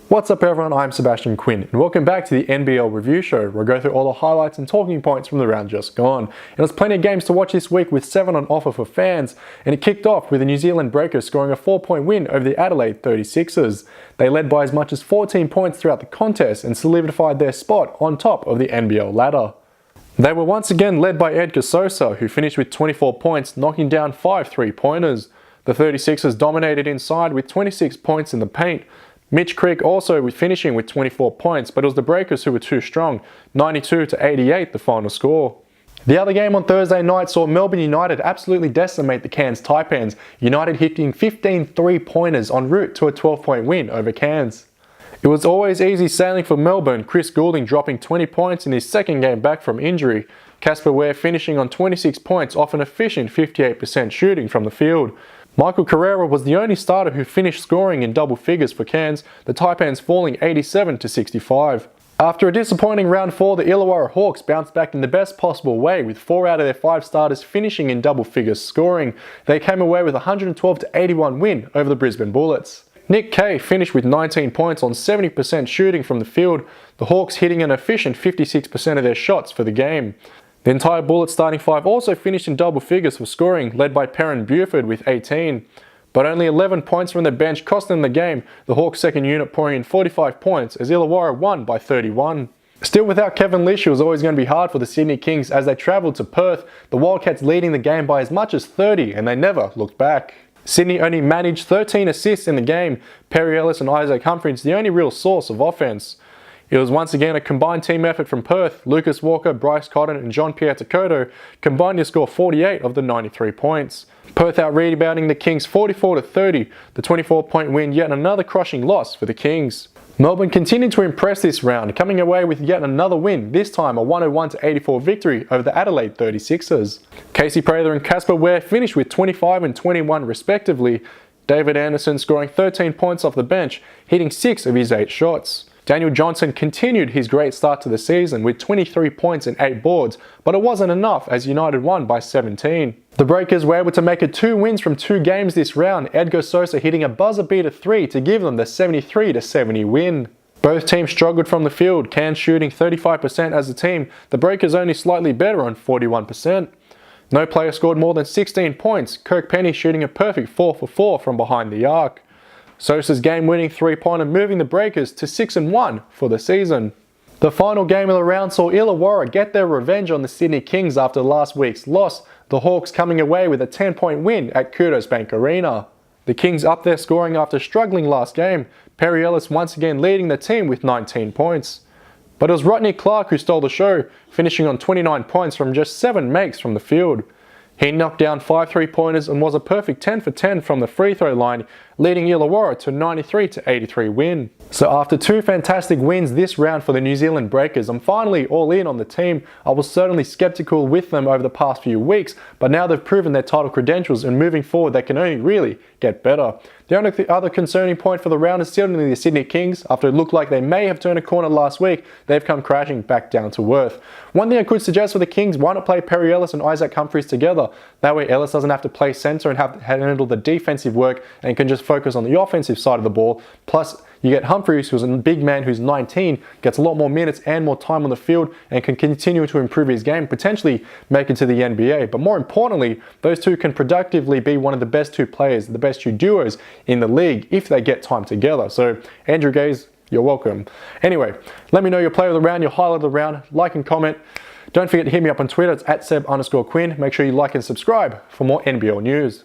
What's up everyone, I'm Sebastian Quinn and welcome back to the NBL review show where I go through all the highlights and talking points from the round just gone. And there's plenty of games to watch this week with 7 on offer for fans, and it kicked off with the New Zealand Breakers scoring a 4-point win over the Adelaide 36ers. They led by as much as 14 points throughout the contest and solidified their spot on top of the NBL ladder. They were once again led by Edgar Sosa, who finished with 24 points, knocking down 5 3-pointers. The 36ers dominated inside with 26 points in the paint. Mitch Creek also finishing with 24 points, but it was the Breakers who were too strong, 92-88 the final score. The other game on Thursday night saw Melbourne United absolutely decimate the Cairns Taipans, United hitting 15 3-pointers en route to a 12-point win over Cairns. It was always easy sailing for Melbourne, Chris Goulding dropping 20 points in his second game back from injury. Casper Ware finishing on 26 points off an efficient 58% shooting from the field. Michael Carrera was the only starter who finished scoring in double figures for Cairns, the Taipans falling 87-65. After a disappointing round 4, the Illawarra Hawks bounced back in the best possible way with 4 out of their 5 starters finishing in double figures scoring. They came away with a 112-81 win over the Brisbane Bullets. Nick Kay finished with 19 points on 70% shooting from the field, the Hawks hitting an efficient 56% of their shots for the game. The entire Bullets starting 5 also finished in double figures for scoring, led by Perrin Buford with 18. But only 11 points from the bench cost them the game, the Hawks second unit pouring in 45 points as Illawarra won by 31. Still without Kevin Lish, it was always going to be hard for the Sydney Kings as they travelled to Perth, the Wildcats leading the game by as much as 30 and they never looked back. Sydney only managed 13 assists in the game, Perry Ellis and Isaac Humphries the only real source of offence. It was once again a combined team effort from Perth. Lucas Walker, Bryce Cotton and Jean-Pierre Takoto combined to score 48 of the 93 points. Perth out-rebounding the Kings 44-30, the 24-point win, yet another crushing loss for the Kings. Melbourne continued to impress this round, coming away with yet another win, this time a 101-84 victory over the Adelaide 36ers. Casey Prather and Casper Ware finished with 25 and 21 respectively, David Anderson scoring 13 points off the bench, hitting 6 of his 8 shots. Daniel Johnson continued his great start to the season with 23 points and 8 boards, but it wasn't enough as United won by 17. The Breakers were able to make it 2 wins from 2 games this round, Edgar Sosa hitting a buzzer beater 3 to give them the 73-70 win. Both teams struggled from the field, Cairns shooting 35% as a team, the Breakers only slightly better on 41%. No player scored more than 16 points, Kirk Penny shooting a perfect 4 for 4 from behind the arc. Sosa's game-winning 3-pointer moving the Breakers to 6-1 for the season. The final game of the round saw Illawarra get their revenge on the Sydney Kings after last week's loss, the Hawks coming away with a 10-point win at Kudos Bank Arena. The Kings upped their scoring after struggling last game, Perry Ellis once again leading the team with 19 points. But it was Rodney Clark who stole the show, finishing on 29 points from just 7 makes from the field. He knocked down 5 3-pointers and was a perfect 10 for 10 from the free throw line, leading Illawarra to a 93-83 win. So after 2 fantastic wins this round for the New Zealand Breakers, I'm finally all in on the team. I was certainly skeptical with them over the past few weeks, but now they've proven their title credentials and moving forward they can only really get better. The only other concerning point for the round is still the Sydney Kings. After it looked like they may have turned a corner last week, they've come crashing back down to earth. One thing I could suggest for the Kings, why not play Perry Ellis and Isaac Humphries together? That way Ellis doesn't have to play centre and have to handle the defensive work and can just focus on the offensive side of the ball. Plus, you get Humphries, who's a big man who's 19, gets a lot more minutes and more time on the field and can continue to improve his game, potentially make it to the NBA. But more importantly, those two can productively be one of the best 2 players, the best 2 duos in the league if they get time together. So, Andrew Gaze, you're welcome. Anyway, let me know your player of the round, your highlight of the round, like and comment. Don't forget to hit me up on Twitter, it's @Seb_Quinn. Make sure you like and subscribe for more NBL news.